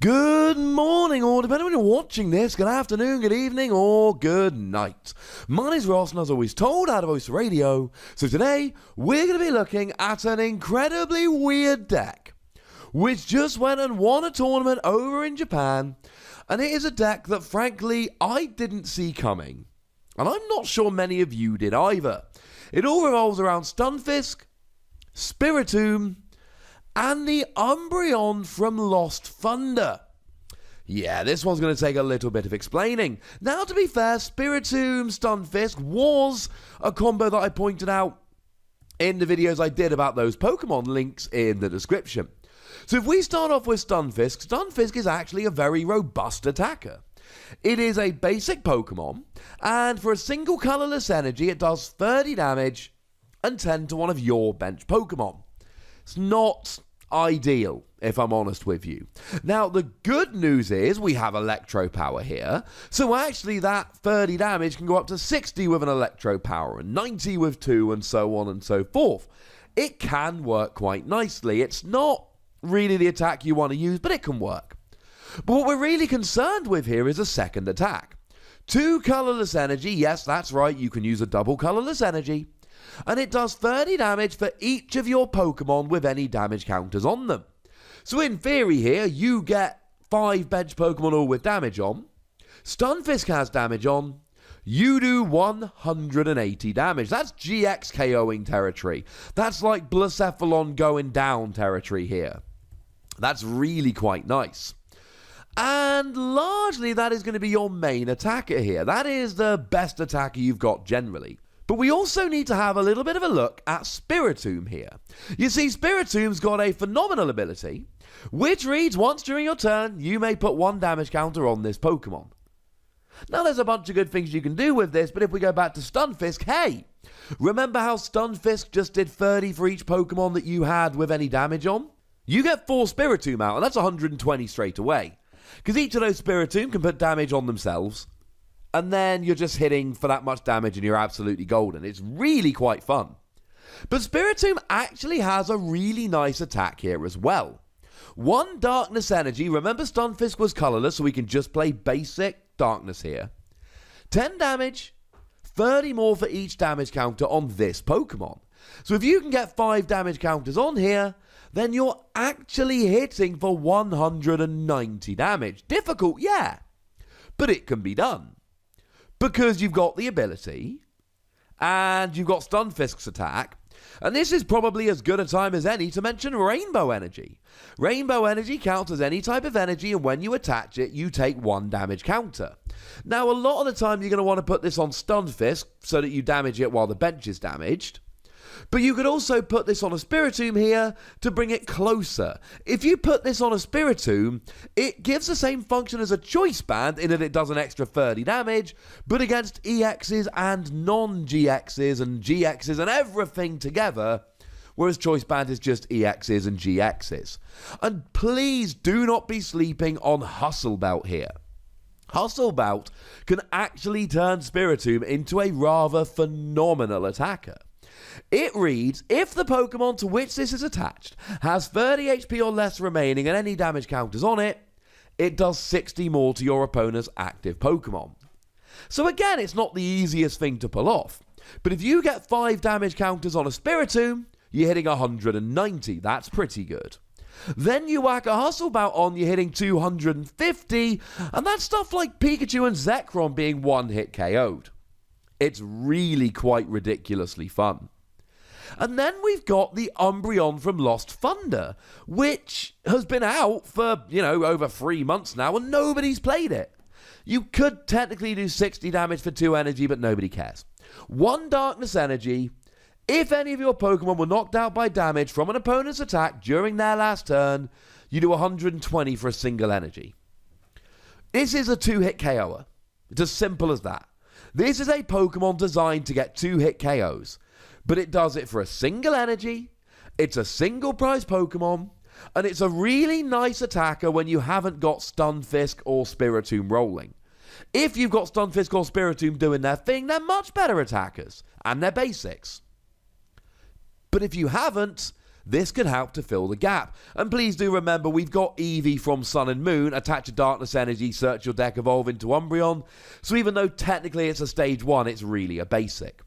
Good morning, or depending on when you're watching this, good afternoon, good evening, or good night. My name's Ross, and as always told, out of Voice Radio. So today, we're going to be looking at an incredibly weird deck, which just went and won a tournament over in Japan, and it is a deck that, frankly, I didn't see coming. And I'm not sure many of you did either. It all revolves around Stunfisk, Spiritomb, and the Umbreon from Lost Thunder. Yeah, this one's going to take a little bit of explaining. Now, to be fair, Spiritomb Stunfisk was a combo that I pointed out in the videos I did about those Pokemon, links in the description. So if we start off with Stunfisk, Stunfisk is actually a very robust attacker. It is a basic Pokemon, and for a single colorless energy, it does 30 damage and 10 to one of your bench Pokemon. It's not ideal, if I'm honest with you. Now, the good news is we have Electro Power here, so actually that 30 damage can go up to 60 with an Electro Power, and 90 with 2, and so on and so forth. It can work quite nicely. It's not really the attack you want to use, but it can work. But what we're really concerned with here is a second attack. 2 colorless energy, yes, that's right, you can use a double colorless energy, and it does 30 damage for each of your Pokemon with any damage counters on them. So in theory here, you get 5 bench Pokemon all with damage on, Stunfisk has damage on, you do 180 damage. That's GX KOing territory. That's like Blacephalon going down territory here. That's really quite nice. And largely that is going to be your main attacker here. That is the best attacker you've got generally. But we also need to have a little bit of a look at Spiritomb here. You see, Spiritomb's got a phenomenal ability, which reads, once during your turn, you may put 1 damage counter on this Pokemon. Now, there's a bunch of good things you can do with this, but if we go back to Stunfisk, hey, remember how Stunfisk just did 30 for each Pokemon that you had with any damage on? You get 4 Spiritomb out, and that's 120 straight away. Because each of those Spiritomb can put damage on themselves, and then you're just hitting for that much damage and you're absolutely golden. It's really quite fun. But Spiritomb actually has a really nice attack here as well. 1 Darkness Energy. Remember, Stunfisk was colorless, so we can just play basic Darkness here. 10 damage, 30 more for each damage counter on this Pokemon. So if you can get 5 damage counters on here, then you're actually hitting for 190 damage. Difficult, yeah, but it can be done. Because you've got the ability, and you've got Stunfisk's attack, and this is probably as good a time as any to mention Rainbow Energy. Rainbow Energy counts as any type of energy, and when you attach it, you take 1 damage counter. Now, a lot of the time, you're going to want to put this on Stunfisk, so that you damage it while the bench is damaged. But you could also put this on a Spiritomb here to bring it closer. If you put this on a Spiritomb, it gives the same function as a Choice Band in that it does an extra 30 damage, but against EXs and non-GXs and GXs and everything together, whereas Choice Band is just EXs and GXs. And please do not be sleeping on Hustle Belt here. Hustle Belt can actually turn Spiritomb into a rather phenomenal attacker. It reads, if the Pokemon to which this is attached has 30 HP or less remaining and any damage counters on it, it does 60 more to your opponent's active Pokemon. So again, it's not the easiest thing to pull off. But if you get 5 damage counters on a Spiritomb, you're hitting 190. That's pretty good. Then you whack a Hustle Bout on, you're hitting 250, and that's stuff like Pikachu and Zekrom being one-hit KO'd. It's really quite ridiculously fun. And then we've got the Umbreon from Lost Thunder, which has been out for, over 3 months now, and nobody's played it. You could technically do 60 damage for 2 energy, but nobody cares. 1 Darkness Energy. If any of your Pokemon were knocked out by damage from an opponent's attack during their last turn, you do 120 for a single energy. This is a 2-hit KO'er. It's as simple as that. This is a Pokemon designed to get 2-hit KOs, but it does it for a single energy, it's a single prize Pokemon, and it's a really nice attacker when you haven't got Stunfisk or Spiritomb rolling. If you've got Stunfisk or Spiritomb doing their thing, they're much better attackers, and they're basics. But if you haven't, this could help to fill the gap. And please do remember, we've got Eevee from Sun and Moon, attach a Darkness Energy, search your deck, evolve into Umbreon. So even though technically it's a stage 1, it's really a basic.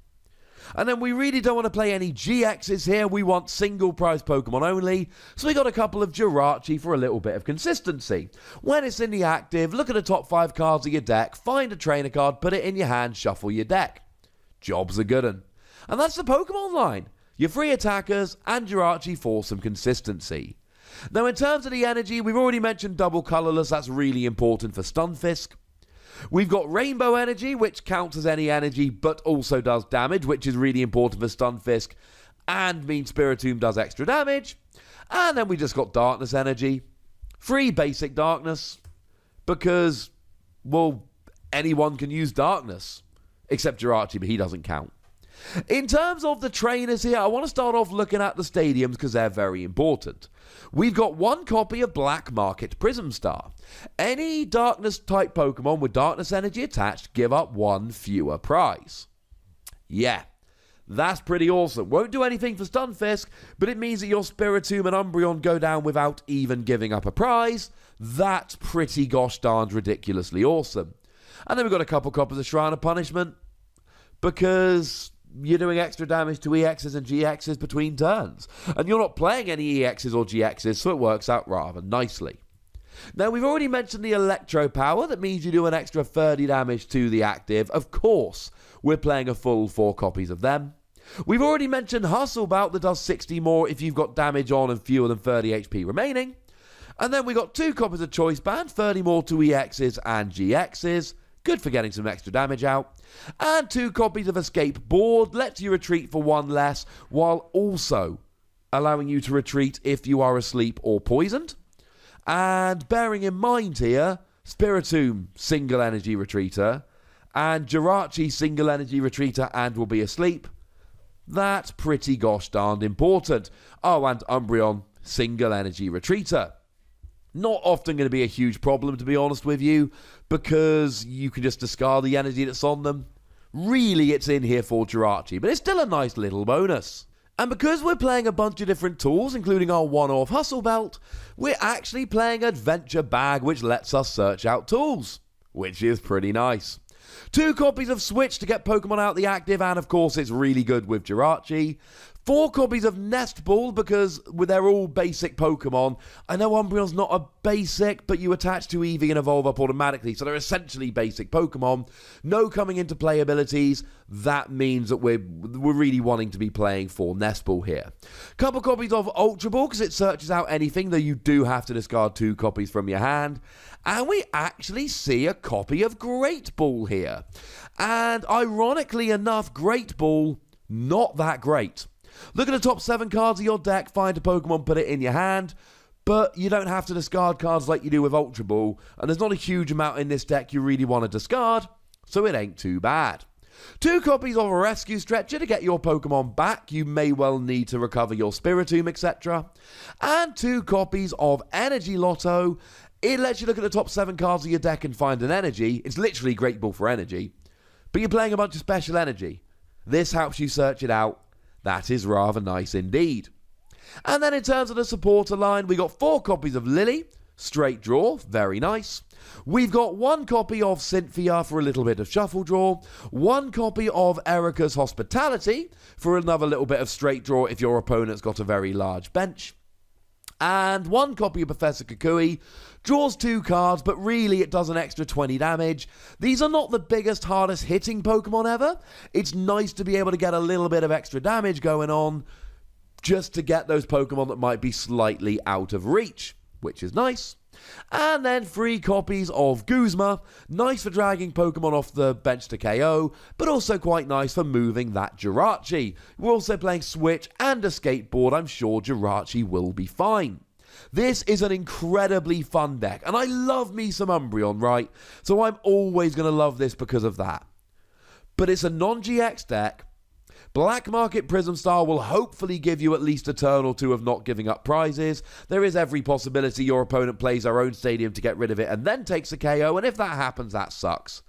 And then we really don't want to play any GXs here, we want single prize Pokemon only, so we got a couple of Jirachi for a little bit of consistency. When it's in the active, look at the top 5 cards of your deck, find a trainer card, put it in your hand, shuffle your deck. Job's a good un. And that's the Pokemon line. Your free attackers and Jirachi for some consistency. Now in terms of the energy, we've already mentioned double colourless, that's really important for Stunfisk. We've got Rainbow Energy, which counts as any energy, but also does damage, which is really important for Stunfisk, and means Spiritomb does extra damage. And then we just got Darkness Energy. Free basic Darkness, because, well, anyone can use Darkness, except Jirachi, but he doesn't count. In terms of the trainers here, I want to start off looking at the stadiums because they're very important. We've got 1 copy of Black Market Prism Star. Any Darkness type Pokemon with Darkness Energy attached give up 1 fewer prize. Yeah, that's pretty awesome. Won't do anything for Stunfisk, but it means that your Spiritomb and Umbreon go down without even giving up a prize. That's pretty gosh darned ridiculously awesome. And then we've got a couple copies of Shrine of Punishment, because you're doing extra damage to EXs and GXs between turns. And you're not playing any EXs or GXs, so it works out rather nicely. Now, we've already mentioned the Electro Power. That means you do an extra 30 damage to the active. Of course, we're playing a full 4 copies of them. We've already mentioned Hustle Bout that does 60 more if you've got damage on and fewer than 30 HP remaining. And then we got 2 copies of Choice Band, 30 more to EXs and GXs. Good for getting some extra damage out. And 2 copies of Escape Board, lets you retreat for 1 less, while also allowing you to retreat if you are asleep or poisoned. And bearing in mind here, Spiritomb, single energy retreater, and Jirachi, single energy retreater and will be asleep. That's pretty gosh darned important. Oh, and Umbreon, single energy retreater. Not often going to be a huge problem, to be honest with you, because you can just discard the energy that's on them. Really, it's in here for Jirachi, but it's still a nice little bonus. And because we're playing a bunch of different tools, including our one-off Hustle Belt, we're actually playing Adventure Bag, which lets us search out tools, which is pretty nice. 2 copies of Switch to get Pokemon out the active, and of course it's really good with Jirachi. 4 copies of Nest Ball, because they're all basic Pokemon. I know Umbreon's not a basic, but you attach to Eevee and evolve up automatically, so they're essentially basic Pokemon. No coming into play abilities. That means that we're really wanting to be playing for Nest Ball here. Couple copies of Ultra Ball, because it searches out anything, though you do have to discard 2 copies from your hand. And we actually see a copy of Great Ball here. And ironically enough, Great Ball, not that great. Look at the top 7 cards of your deck, find a Pokemon, put it in your hand, but you don't have to discard cards like you do with Ultra Ball, and there's not a huge amount in this deck you really want to discard, so it ain't too bad. 2 copies of a Rescue Stretcher to get your Pokemon back, you may well need to recover your Spiritomb, etc. And 2 copies of Energy Lotto. It lets you look at the top 7 cards of your deck and find an energy. It's literally Great Ball for energy, but you're playing a bunch of special energy. This helps you search it out. That is rather nice indeed. And then in terms of the supporter line, we got 4 copies of Lily, straight draw, very nice. We've got 1 copy of Cynthia for a little bit of shuffle draw, 1 copy of Erica's Hospitality for another little bit of straight draw if your opponent's got a very large bench. And 1 copy of Professor Kukui, draws 2 cards, but really it does an extra 20 damage. These are not the biggest, hardest hitting Pokemon ever. It's nice to be able to get a little bit of extra damage going on, just to get those Pokemon that might be slightly out of reach, which is nice. And then 3 copies of Guzma, nice for dragging Pokemon off the bench to KO, but also quite nice for moving that Jirachi. We're also playing Switch and a skateboard, I'm sure Jirachi will be fine. This is an incredibly fun deck, and I love me some Umbreon, right? So I'm always going to love this because of that. But it's a non-GX deck. Black Market Prism Star will hopefully give you at least a turn or 2 of not giving up prizes. There is every possibility your opponent plays their own stadium to get rid of it and then takes a KO, and if that happens, that sucks.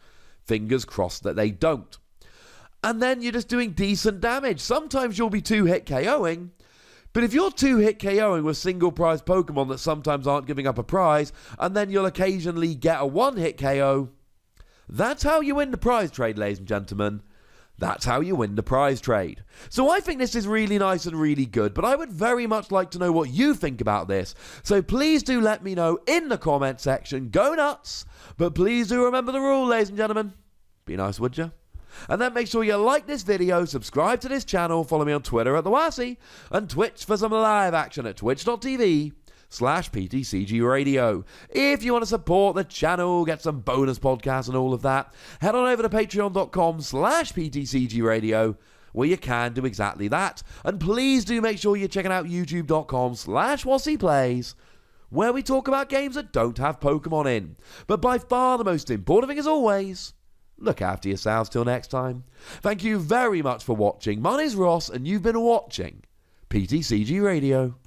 Fingers crossed that they don't. And then you're just doing decent damage. Sometimes you'll be 2-hit KOing, But if you're 2-hit KOing with single prize Pokemon that sometimes aren't giving up a prize, and then you'll occasionally get a 1-hit KO, that's how you win the prize trade, ladies and gentlemen. That's how you win the prize trade. So I think this is really nice and really good, but I would very much like to know what you think about this. So please do let me know in the comment section. Go nuts! But please do remember the rule, ladies and gentlemen. Be nice, would you? And then make sure you like this video, subscribe to this channel, follow me on Twitter at @TheWassy, and Twitch for some live action at twitch.tv/PTCGRadio. If you want to support the channel, get some bonus podcasts and all of that, head on over to patreon.com/PTCGRadio, where you can do exactly that. And please do make sure you're checking out youtube.com/WassyPlays, where we talk about games that don't have Pokemon in. But by far the most important thing, as always, look after yourselves till next time. Thank you very much for watching. My name's Ross, and you've been watching PTCG Radio.